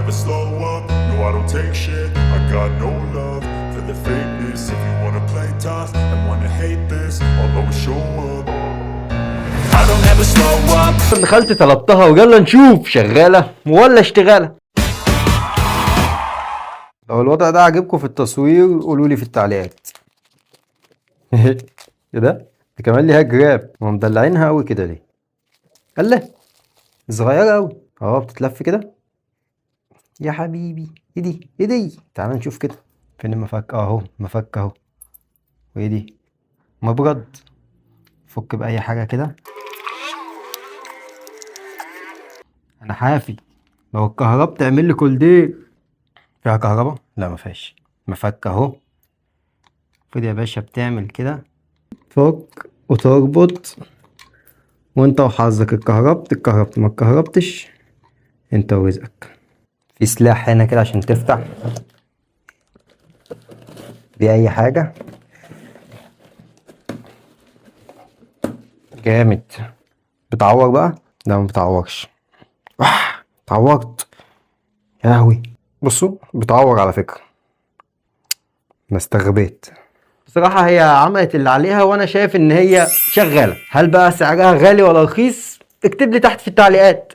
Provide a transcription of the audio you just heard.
never slow up, no I don't take shit. I got no love for the fakeness. If you wanna play tough and wanna hate this, I'll always show up. I don't ever slow up. دخلت طلبتها ويلا نشوف شغالة ولا اشتغالة. لو الوضع ده عجبكم في التصوير قولوا لي في التعليقات. ايه ده كمان ليها جراب، هم مدلعينها قوي كده ليه؟ الله صغيرة قوي اهو، بتتلف كده يا حبيبي. ايه دي تعال نشوف كده فين المفك اهو، مفك اهو. وايه دي؟ مبرد، فك بأي حاجة كده. انا حافي لو الكهرباء تعمل لي كل دي. فيها كهرباء؟ لا ما فيهاش. مفك اهو. خد يا باشا، بتعمل كده فك وتربط وانت وحظك. اتكهربت ما اتكهربتش انت ورزقك. في سلاح هنا كده عشان تفتح بأي حاجة. جامد. بتعور بقى؟ لا ما بتعورش. اتعورت يا لهوي. بصوا بتعور على فكرة، انا استغبيت بصراحة. هي عملت اللي عليها وانا شايف ان هي شغالة. هل بقى سعرها غالي ولا رخيص؟ اكتب لي تحت في التعليقات.